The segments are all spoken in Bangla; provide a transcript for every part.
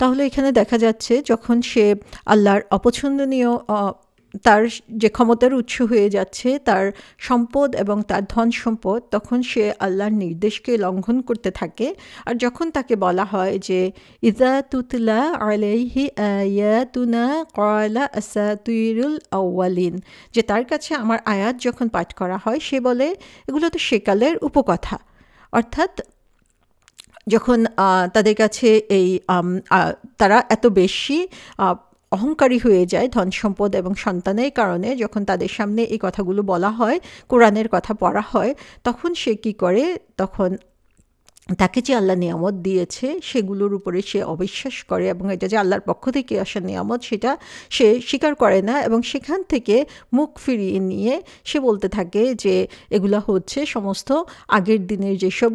তাহলে এখানে দেখা যাচ্ছে যখন সে আল্লাহর অপছন্দনীয় তার যে ক্ষমতার উৎস হয়ে যাচ্ছে তার সম্পদ এবং তার ধন সম্পদ, তখন সে আল্লাহর নির্দেশকে লঙ্ঘন করতে থাকে। আর যখন তাকে বলা হয় যে ইযা তুতলা আলাইহি আয়াতুনা ক্বালা আসাতিরুল আউয়ালিন, যে তার কাছে আমার আয়াত যখন পাঠ করা হয় সে বলে এগুলো তো সেকালের উপকথা। অর্থাৎ যখন তাদের কাছে এই তারা এত বেশি অহংকারী হয়ে যায় ধন সম্পদ এবং সন্তানের কারণে, যখন তাদের সামনে এই কথাগুলো বলা হয়, কোরআনের কথা পড়া হয়, তখন সে কী করে, তখন তাকে যে আল্লাহ নিয়ামত দিয়েছে সেগুলোর উপরে সে অবিশ্বাস করে এবং এটা যে আল্লাহর পক্ষ থেকে আসা নিয়ামত সেটা সে স্বীকার করে না, এবং সেখান থেকে মুখ ফিরিয়ে নিয়ে সে বলতে থাকে যে এগুলো হচ্ছে সমস্ত আগের দিনের যেসব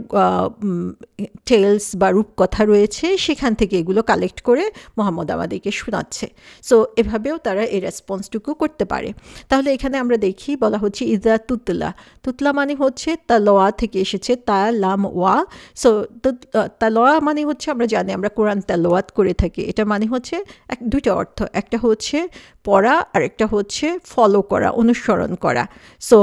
টেলস বা রূপকথা রয়েছে সেখান থেকে এগুলো কালেক্ট করে মোহাম্মদ আমাদেরকে শোনাচ্ছে। সো এভাবেও তারা এই রেসপন্সটুকু করতে পারে। তাহলে এখানে আমরা দেখি বলা হচ্ছে ইজা তুতলা, তুতলা মানে হচ্ছে তালোয়া থেকে এসেছে, তা লাম ওয়া। সো তালোয়া মানে হচ্ছে আমরা জানি আমরা কোরআন তালোয়াত করে থাকি, এটা মানে হচ্ছে দুইটা অর্থ, একটা হচ্ছে পড়া আর একটা হচ্ছে ফলো করা, অনুসরণ করা। সো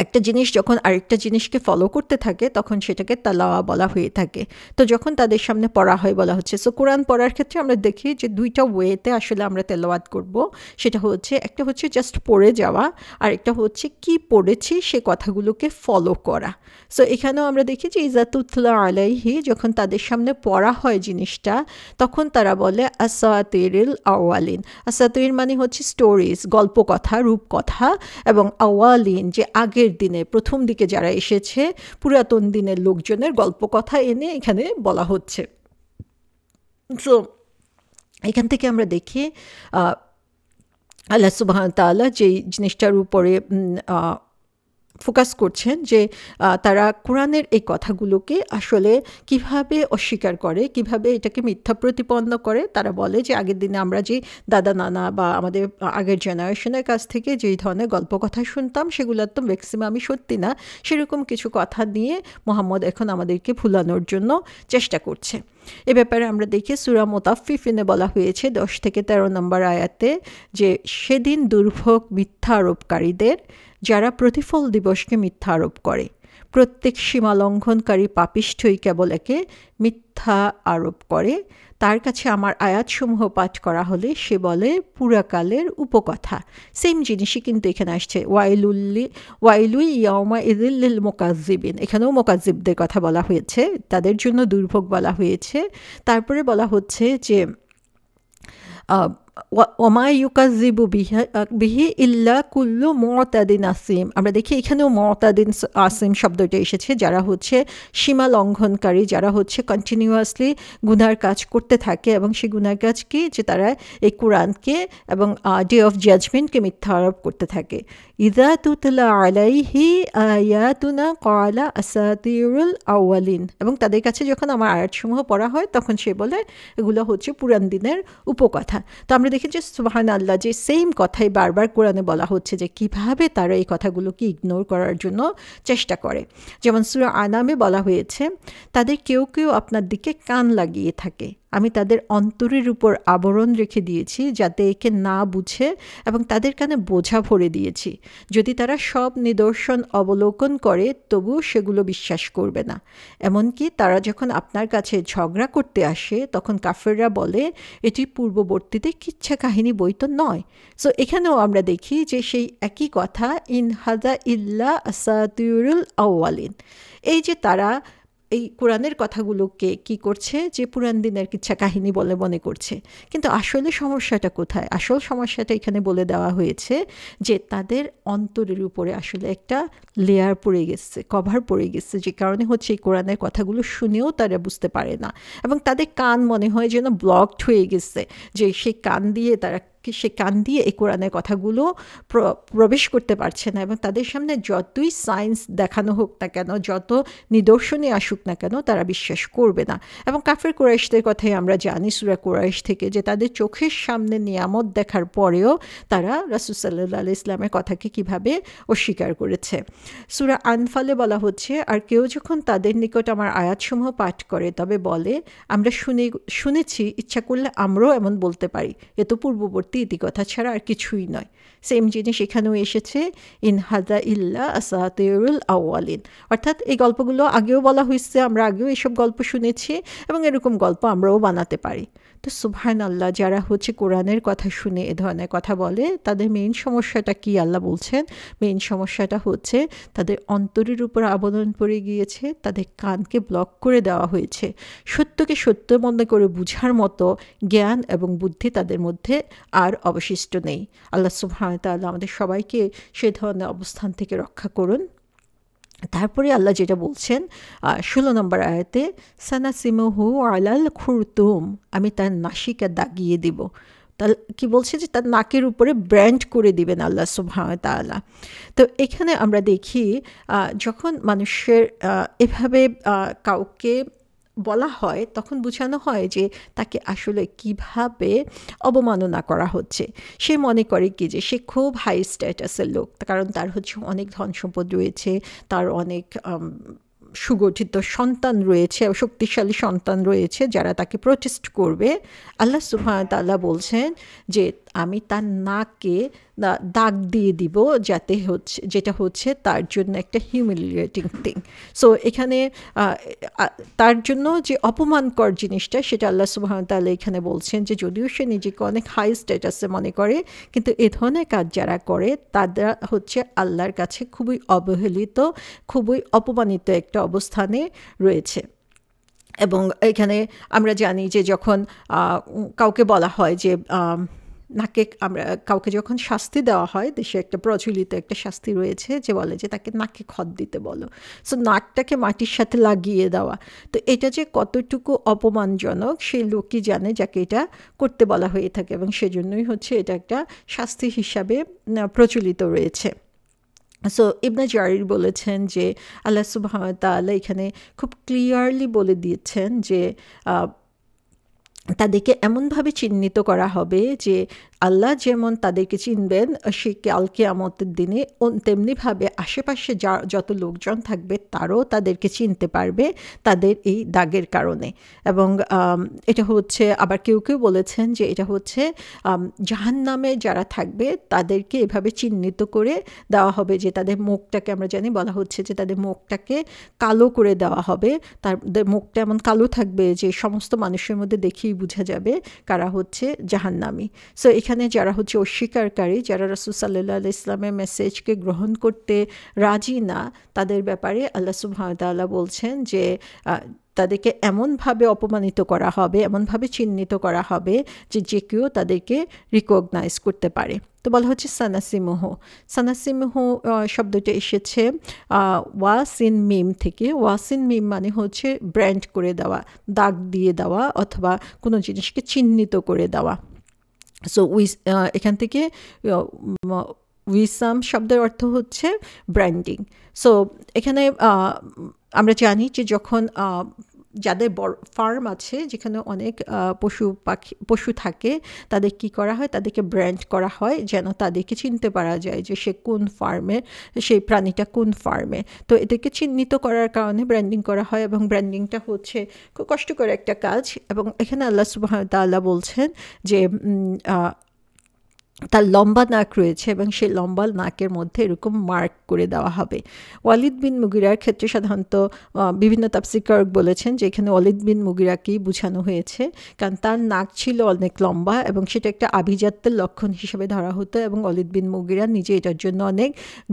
একটা জিনিস যখন আরেকটা জিনিসকে ফলো করতে থাকে তখন সেটাকে তালাওয়া বলা হয়ে থাকে। তো যখন তাদের সামনে পড়া হয় বলা হচ্ছে, সো কোরআন পড়ার ক্ষেত্রে আমরা দেখি যে দুইটা ওয়েতে আসলে আমরা তেলাওয়াত করব। সেটা হচ্ছে একটা হচ্ছে জাস্ট পড়ে যাওয়া, আর একটা হচ্ছে কি পড়েছি সে কথাগুলোকে ফলো করা। সো এখানেও আমরা দেখি যে ইজাতুতলা আলাইহি, যখন তাদের সামনে পড়া হয় জিনিসটা তখন তারা বলে আসাতিরিল আওয়ালিন। আসাতির মানে হচ্ছে স্টোরিজ, গল্পকথা, রূপকথা, এবং আওয়ালিন যে আগের দিনে প্রথম দিকে যারা এসেছে পুরাতন দিনের লোকজনের গল্প কথা এনে এখানে বলা হচ্ছে। সো এখান থেকে আমরা দেখি আল্লাহ সুবহানাহু ওয়া তাআলা যেই জিনিসটার উপরে ফোকাস করছেন যে তারা কোরআনের এই কথাগুলোকে আসলে কিভাবে অস্বীকার করে, কিভাবে এটাকে মিথ্যা প্রতিপন্ন করে। তারা বলে যে আগের দিনে আমরা যে দাদা নানা বা আমাদের আগের জেনারেশনের কাছ থেকে যেই ধরনের গল্প কথা শুনতাম সেগুলো তো ম্যাক্সিমামই সত্যি না, সেরকম কিছু কথা নিয়ে মোহাম্মদ এখন আমাদেরকে ভুলানোর জন্য চেষ্টা করছে। এ ব্যাপারে আমরা দেখি সূরা মুতাফফিফিনে বলা হয়েছে 10 থেকে 13 নম্বর আয়াতে যে সেদিন দুর্ভোগ মিথ্যা আরোপকারীদের যারা প্রতিফল দিবসকে মিথ্যা আরোপ করে, প্রত্যেক সীমা লঙ্ঘনকারী পাপিষ্ঠই কেবল একে মিথ্যা আরোপ করে। তার কাছে আমার আয়াতসমূহ পাঠ করা হলে সে বলে পুরাকালের উপকথা। সেম জিনিসই কিন্তু এখানে আসছে, ওয়াইলুই ইয়াউমা ইযিল লিল মুকাজ্জিবিন, এখানেও মুকাজ্জিবদের কথা বলা হয়েছে, তাদের জন্য দুর্ভোগ বলা হয়েছে। তারপরে বলা হচ্ছে যে ওমা ইউকাযযিবু বিহি ইল্লা কুল্লু মুতাদিন আসিম। আমরা দেখি এখানেও মুতাদিন আসিম শব্দটা এসেছে, যারা হচ্ছে সীমা লঙ্ঘনকারী, যারা হচ্ছে কন্টিনিউয়াসলি গুনার কাজ করতে থাকে, এবং সেই গুনার কাজ কি যে তারা এই কোরআনকে এবং ডে অফ জাজমেন্টকে মিথ্যা আরোপ করতে থাকে। ইযা তুতলা আলাইহি আয়াতুনা ক্বালা আসাতিরুল আউয়ালিন, এবং তাদের কাছে যখন আমার আয়াতসমূহ পড়া হয় তখন সে বলে এগুলো হচ্ছে পুরান দিনের উপকথা। তো আমরা দেখি যে সুবহানাল্লাহ, যে সেম কথাই বারবার কোরআনে বলা হচ্ছে যে কিভাবে তারা এই কথাগুলোকে ইগনোর করার জন্য চেষ্টা করে। যেমন সূরা আনামে বলা হয়েছে, তাদের কেউ কেউ আপনার দিকে কান লাগিয়ে থাকে, আমি তাদের অন্তরের উপর আবরণ রেখে দিয়েছি যাতে একে না বুঝে, এবং তাদের কানে বোঝা ভরে দিয়েছি। যদি তারা সব নিদর্শন অবলোকন করে তবুও সেগুলো বিশ্বাস করবে না। এমনকি তারা যখন আপনার কাছে ঝগড়া করতে আসে তখন কাফেররা বলে এটি পূর্ববর্তীতে কিচ্ছা কাহিনী বই তো নয়। সো এখানেও আমরা দেখি যে সেই একই কথা, ইন হাযা ইল্লা আসাতিরুল আউয়ালিন। এই যে তারা এই কোরআনের কথাগুলোকে কি করছে, যে পুরান দিনের কিচ্ছা কাহিনী বলে মনে করছে, কিন্তু আসলে সমস্যাটা কোথায়? আসল সমস্যাটা এখানে বলে দেওয়া হয়েছে যে তাদের অন্তরের উপরে আসলে একটা লেয়ার পড়ে গেছে, কভার পড়ে গেছে, যে কারণে হচ্ছে এই কোরআনের কথাগুলো শুনেও তারা বুঝতে পারে না, এবং তাদের কান মনে হয় যেন ব্লকড হয়ে গেছে, যে সেই কান দিয়ে তারা সে কান দিয়ে এই কোরআনের কথাগুলো প্রবেশ করতে পারছে না, এবং তাদের সামনে যতই সায়েন্স দেখানো হোক না কেন, যত নিদর্শনে আসুক না কেন, তারা বিশ্বাস করবে না। এবং কাফের কুরাইশদের কথাই আমরা জানি সূরা কুরাইশ থেকে, যে তাদের চোখের সামনে নিয়ামত দেখার পরেও তারা রাসূল সাল্লাল্লাহু আলাইহি ওয়াসাল্লামের কথাকে কিভাবে অস্বীকার করেছে। সূরা আনফালে বলা হচ্ছে, আর কেউ যখন তাদের নিকট আমার আয়াতসমূহ পাঠ করে তবে বলে, আমরা শুনেছি, ইচ্ছা করলে আমরাও এমন বলতে পারি, এ তো পূর্ববর্তী ইতিকথা ছাড়া আর কিছুই নয়। সেম জিনিস এখানেও এসেছে, ইন হাদা ইল্লা আসাতিরুল আউয়ালিন, অর্থাৎ এই গল্পগুলো আগেও বলা হয়েছে, আমরা আগেও এসব গল্প শুনেছি এবং এরকম গল্প আমরাও বানাতে পারি। তো সুবহানাল্লাহ, যারা হচ্ছে কোরআনের কথা শুনে এ ধরনের কথা বলে, তাদের মেইন সমস্যাটা কি আল্লাহ বলছেন? মেইন সমস্যাটা হচ্ছে তাদের অন্তরের উপর আবরণ পড়ে গিয়েছে, তাদের কানকে ব্লক করে দেওয়া হয়েছে। সত্যকে সত্য মনে করে বুঝার মতো জ্ঞান এবং বুদ্ধি তাদের মধ্যে আর অবশিষ্ট নেই। আল্লাহ সুবহানাহু ওয়া তাআলা আমাদের সবাইকে সেই ধরনের অবস্থান থেকে রক্ষা করুন। তারপরে আল্লাহ যেটা বলছেন 16 নম্বর আয়াতে, সানাসিমুহু আলাল খুরতুম, আমি তার নাসিকা দাগিয়ে দিব। তাহলে কি বলছে? যে তার নাকের উপরে ব্র্যান্ড করে দিবেন আল্লাহ সুবহানাহু ওয়া তাআলা। তো এখানে আমরা দেখি যখন মানুষের এভাবে কাউকে বলা হয়, তখন বোঝানো হয় যে তাকে আসলে কিভাবে অবমাননা করা হচ্ছে। সে মনে করে কি যে সে খুব হাই স্ট্যাটাসের লোক, কারণ তার হচ্ছে অনেক ধন সম্পদ রয়েছে, তার অনেক সুগঠিত সন্তান রয়েছে, শক্তিশালী সন্তান রয়েছে যারা তাকে প্রোটেস্ট করবে। আল্লাহ সুবহানাহু ওয়া তাআলা বলছেন যে আমি তার নাকে দাগ দিয়ে দিব, যাতে হচ্ছে যেটা হচ্ছে তার জন্য একটা হিউমিলিয়েটিং থিং। সো এখানে তার জন্য যে অপমানকর জিনিসটা, সেটা আল্লাহ সুবহানাহু ওয়া তাআলা এখানে বলছেন যে যদিও সে নিজেকে অনেক হাই স্ট্যাটাসে মনে করে, কিন্তু এ ধরনের কাজ যারা করে তারা হচ্ছে আল্লাহর কাছে খুবই অবহেলিত, খুবই অপমানিত একটা অবস্থানে রয়েছে। এবং এখানে আমরা জানি যে যখন কাউকে বলা হয় যে নাকে, আমরা কাউকে যখন শাস্তি দেওয়া হয়, দেশে একটা প্রচলিত একটা শাস্তি রয়েছে যে বলে যে তাকে নাকে খত দিতে বলো। সো নাকটাকে মাটির সাথে লাগিয়ে দেওয়া, তো এটা যে কতটুকু অপমানজনক সেই লোকই জানে যাকে এটা করতে বলা হয়ে থাকে, এবং সেজন্যই হচ্ছে এটা একটা শাস্তি হিসাবে প্রচলিত রয়েছে। সো ইবনে জারির বলেছেন যে আল্লাহ সুবহানাহু ওয়া তাআলা এখানে খুব ক্লিয়ারলি বলে দিয়েছেন যে তাদেরকে এমনভাবে চিহ্নিত করা হবে যে আল্লাহ যেমন তাদেরকে চিনবেন সে কাল কিয়ামতের দিনে, তেমনিভাবে আশেপাশে যত লোকজন থাকবে তারাও তাদেরকে চিনতে পারবে তাদের এই দাগের কারণে। এবং এটা হচ্ছে, আবার কেউ কেউ বলেছেন যে এটা হচ্ছে জাহান্নামে যারা থাকবে তাদেরকে এভাবে চিহ্নিত করে দেওয়া হবে, যে তাদের মুখটাকে, আমরা জানি বলা হচ্ছে যে তাদের মুখটাকে কালো করে দেওয়া হবে, তাদের মুখটা এমন কালো থাকবে যে সমস্ত মানুষের মধ্যে দেখেই বোঝা যাবে কারা হচ্ছে জাহান্নামী। সো এখানে যারা হচ্ছে অস্বীকারী, যারা রাসূল সাল্লাল্লাহু আলাইহি ওয়াসাল্লামের মেসেজকে গ্রহণ করতে রাজি না, তাদের ব্যাপারে আল্লাহ সুবহানাহু ওয়া তাআলা বলছেন যে তাদেরকে এমনভাবে অপমানিত করা হবে, এমনভাবে চিহ্নিত করা হবে যে যে কেউ তাদেরকে রিকগনাইজ করতে পারে। তো বলা হচ্ছে সানাসিমুহু। সানাসিমুহু শব্দটা এসেছে ওয়াসিন মিম থেকে। ওয়াসিন মিম মানে হচ্ছে ব্র্যান্ড করে দেওয়া, দাগ দিয়ে দেওয়া, অথবা কোনো জিনিসকে চিহ্নিত করে দেওয়া। সো এখান থেকে উইসাম শব্দের অর্থ হচ্ছে ব্র্যান্ডিং। সো এখানে আমরা জানি যে যখন যাদের বড় ফার্ম আছে, যেখানে অনেক পশু থাকে, তাদের কি করা হয়, তাদেরকে ব্র্যান্ড করা হয় যেন তাদেরকে চিনতে পারা যায় যে সে কোন ফার্মে, সেই প্রাণীটা কোন ফার্মে। তো এদেরকে চিহ্নিত করার কারণে ব্র্যান্ডিং করা হয়, এবং ব্র্যান্ডিংটা হচ্ছে খুব কষ্টকর একটা কাজ। এবং এখানে আল্লাহ সুবহানাহু ওয়া তাআলা বলছেন যে তার লম্বা নাক রয়েছে এবং সেই লম্বা নাকের মধ্যে এরকম মার্ক করে দেওয়া হবে। ওয়ালিদ বিন মুগিরার ক্ষেত্রে সাধারণত বিভিন্ন তাফসীরকার বলেছেন যে এখানে ওয়ালিদ বিন মুগিরাকেই বোঝানো হয়েছে, কারণ তার নাক ছিল অনেক লম্বা এবং সেটা একটা আভিজাত্যের লক্ষণ হিসেবে ধরা হতো, এবং ওয়ালিদ বিন মুগিরা নিজে এটার জন্য অনেক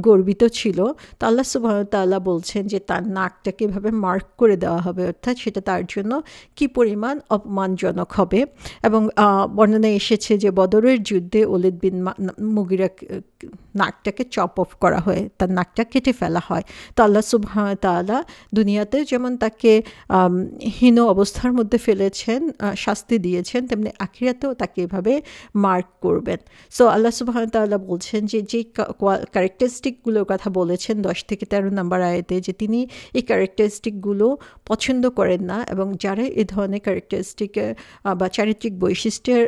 গর্বিত ছিল। তো আল্লাহ সুবহানাহু ওয়া তাআলা বলছেন যে তার নাকটাকে এভাবে মার্ক করে দেওয়া হবে, অর্থাৎ সেটা তার জন্য কি পরিমাণ অপমানজনক হবে। এবং বর্ণনায় এসেছে যে বদরের যুদ্ধে ওয়ালিদ ওয়ালিদ বিন মুগিরা নাকটাকে চপ অফ করা হয়, তার নাকটা কেটে ফেলা হয়। তো আল্লাহ সুবহানাহু ওয়া তাআলা দুনিয়াতে যেমন তাকে হীন অবস্থার মধ্যে ফেলেছেন, শাস্তি দিয়েছেন, তেমনি আখিরাতেও তাকে এভাবে মার্ক করবেন। সো আল্লাহ সুবহানাহু ওয়া তাআলা বলছেন যে ক্যারেক্টারিস্টিকগুলোর কথা বলেছেন 10 থেকে 13 নম্বর আয়াতে, যে তিনি এই ক্যারেক্টারিস্টিকগুলো পছন্দ করেন না, এবং যারা এই ধরনের ক্যারেক্টারিস্টিক বা চারিত্রিক বৈশিষ্ট্যের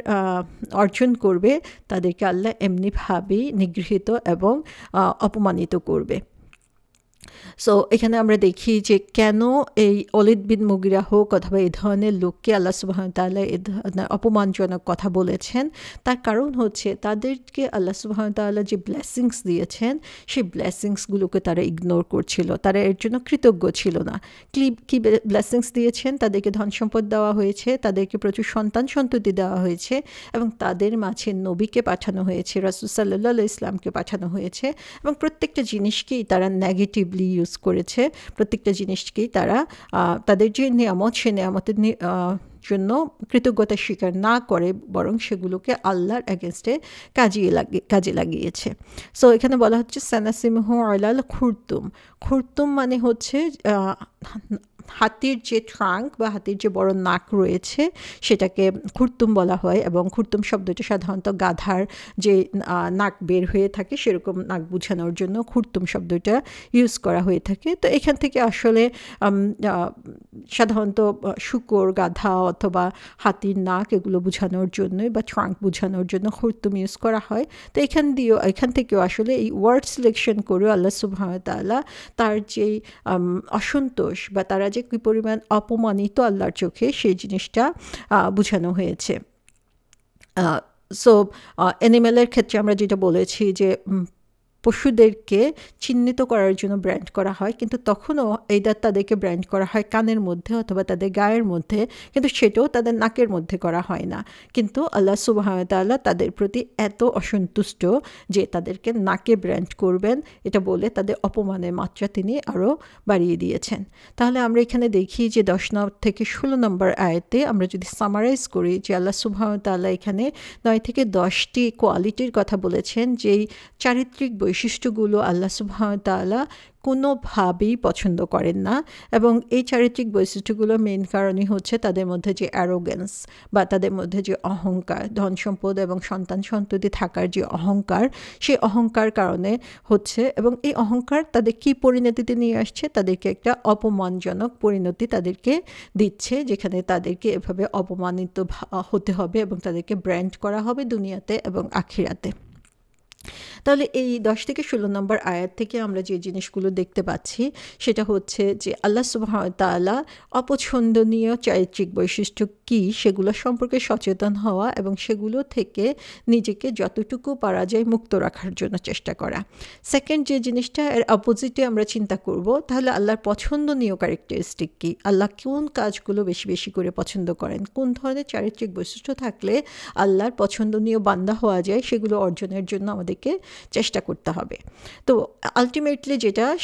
অর্জন করবে তাদেরকে আল্লাহ এমনিভাবেই নিগৃহীত এবং অপমানিত করবে। সো এখানে আমরা দেখি যে কেন এই ওয়ালিদ বিন মুগিরা হোক অথবা এই ধরনের লোককে আল্লাহ সুবহানাহু ওয়া তাআলা এই ধরনের অপমানজনক কথা বলেছেন। তার কারণ হচ্ছে তাদেরকে আল্লাহ সুবহানাহু ওয়া তাআলা যে ব্লেসিংস দিয়েছেন সেই ব্লেসিংসগুলোকে তারা ইগনোর করছিল, তারা এর জন্য কৃতজ্ঞ ছিল না। কি ব্লেসিংস দিয়েছেন? তাদেরকে ধন সম্পদ দেওয়া হয়েছে, তাদেরকে প্রচুর সন্তান সন্ততি দেওয়া হয়েছে, এবং তাদের মাঝে নবীকে পাঠানো হয়েছে, রাসূল সাল্লাল্লাহু আলাইহি ওয়াসাল্লামকে পাঠানো হয়েছে, এবং প্রত্যেকটা জিনিসকেই তারা নেগেটিভলি ইউজ করেছে। প্রত্যেকটা জিনিসকেই তারা তাদের যে নিয়ামত, সে নিয়ামতের জন্য কৃতজ্ঞতা স্বীকার না করে বরং সেগুলোকে আল্লাহর এগেনস্টে কাজে লাগিয়েছে। সো এখানে বলা হচ্ছে সানাসিমহু আলাল খুরতুম। খুরতুম মানে হচ্ছে হাতির যে ট্রাঙ্ক বা হাতির যে বড় নাক রয়েছে সেটাকে খুরতুম বলা হয়, এবং খুরতুম শব্দটা সাধারণত গাধার যে নাক বের হয়ে থাকে সেরকম নাক বোঝানোর জন্য খুরতুম শব্দটা ইউজ করা হয়ে থাকে। তো এখান থেকে আসলে সাধারণত শূকর, গাধা অথবা হাতির নাক এগুলো বোঝানোর জন্য বা ট্রাঙ্ক বোঝানোর জন্য খুরতুম ইউজ করা হয়। তো এখান থেকেও আসলে এই ওয়ার্ড সিলেকশন করে আল্লাহ সুবহানাহু ওয়া তাআলা তার যেই অসন্তোষ বা তারা যে কী পরিমাণ অপমানিত আল্লাহর চোখে সেই জিনিসটা বোঝানো হয়েছে। সো অ্যানিম্যালের ক্ষেত্রে আমরা যেটা বলেছি যে পশুদেরকে চিহ্নিত করার জন্য ব্র্যান্ড করা হয়, কিন্তু তখনও এইদার তাদেরকে ব্র্যান্ড করা হয় কানের মধ্যে অথবা তাদের গায়ের মধ্যে, কিন্তু সেটাও তাদের নাকের মধ্যে করা হয় না। কিন্তু আল্লাহ সুবহানাহু ওয়া তাআলা তাদের প্রতি এত অসন্তুষ্ট যে তাদেরকে নাকে ব্র্যান্ড করবেন এটা বলে তাদের অপমানের মাত্রা তিনি আরও বাড়িয়ে দিয়েছেন। তাহলে আমরা এখানে দেখি যে 10 থেকে 16 নম্বর আয়াতে আমরা যদি সামারাইজ করি যে আল্লাহ সুবহানাহু ওয়া তাআলা এখানে 9 থেকে 10টি কোয়ালিটির কথা বলেছেন, যেই চারিত্রিক বৈশিষ্ট্যগুলো আল্লাহ সুবহানাহু ওয়া তাআলা কোনোভাবেই পছন্দ করেন না। এবং এই চারিত্রিক বৈশিষ্ট্যগুলোর মেইন কারণই হচ্ছে তাদের মধ্যে যে অ্যারোগেন্স বা তাদের মধ্যে যে অহংকার, ধন সম্পদ এবং সন্তান সন্ততি থাকার যে অহংকার, সেই অহংকার কারণে হচ্ছে। এবং এই অহংকার তাদের কী পরিণতিতে নিয়ে আসছে? তাদেরকে একটা অপমানজনক পরিণতি তাদেরকে দিচ্ছে, যেখানে তাদেরকে এভাবে অপমানিত হতে হবে এবং তাদেরকে ব্র্যান্ড করা হবে দুনিয়াতে এবং আখিরাতে। তাহলে এই 10 থেকে 16 নম্বর আয়াত থেকে আমরা যে জিনিসগুলো দেখতে পাচ্ছি সেটা হচ্ছে যে আল্লাহ সুবহানাহু ওয়া তাআলা অপছন্দনীয় চারিত্রিক বৈশিষ্ট্য কী সেগুলো সম্পর্কে সচেতন হওয়া এবং সেগুলো থেকে নিজেকে যতটুকু পারা যায় মুক্ত রাখার জন্য চেষ্টা করা। সেকেন্ড যে জিনিসটা, এর অপোজিটে আমরা চিন্তা করব, তাহলে আল্লাহর পছন্দনীয় ক্যারেক্টারিস্টিক কী, আল্লাহ কোন কাজগুলো বেশি বেশি করে পছন্দ করেন, কোন ধরনের চারিত্রিক বৈশিষ্ট্য থাকলে আল্লাহর পছন্দনীয় বান্দা হওয়া যায়, সেগুলো অর্জনের জন্য আমাদেরকে চেষ্টা করতে হবে। তো আলটিমেটলি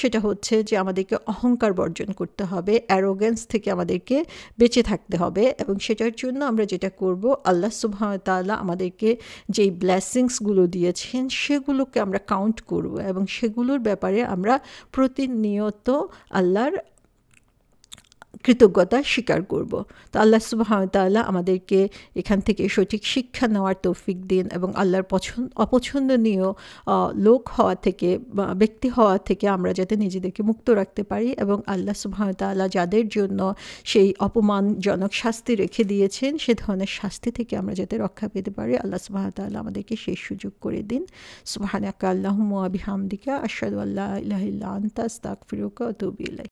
সেটা হচ্ছে যে আমাদেরকে অহংকার বর্জন করতে হবে, অ্যারোগেন্স থেকে আমাদেরকে বেঁচে থাকতে হবে, এবং সেটার জন্য আমরা যেটা করব, আল্লাহ সুবহানাহু ওয়া তাআলা আমাদেরকে যেই ব্লেসিংসগুলো দিয়েছেন সেগুলোকে আমরা কাউন্ট করব এবং সেগুলোর ব্যাপারে আমরা প্রতিনিয়ত আল্লাহর কৃতজ্ঞতা স্বীকার করব। তো আল্লাহ সুবহানাহু ওয়া তাআলা আমাদেরকে এখান থেকে সঠিক শিক্ষা নেওয়ার তৌফিক দিন এবং আল্লাহর অপছন্দনীয় লোক হওয়া থেকে বা ব্যক্তি হওয়া থেকে আমরা যাতে নিজেদেরকে মুক্ত রাখতে পারি, এবং আল্লাহ সুবহানাহু ওয়া তাআলা যাদের জন্য সেই অপমানজনক শাস্তি রেখে দিয়েছেন সে ধরনের শাস্তি থেকে আমরা যাতে রক্ষা পেতে পারি, আল্লাহ সুবহানাহু ওয়া তাআলা আমাদেরকে সেই সুযোগ করে দিন। সুবহানাকা আল্লাহুম্মা ওয়া বিহামদিকা আশহাদু আল্লা ইলাহা ইল্লা আনতা আস্তাগফিরুকা ওয়া আতুবু ইলাইক।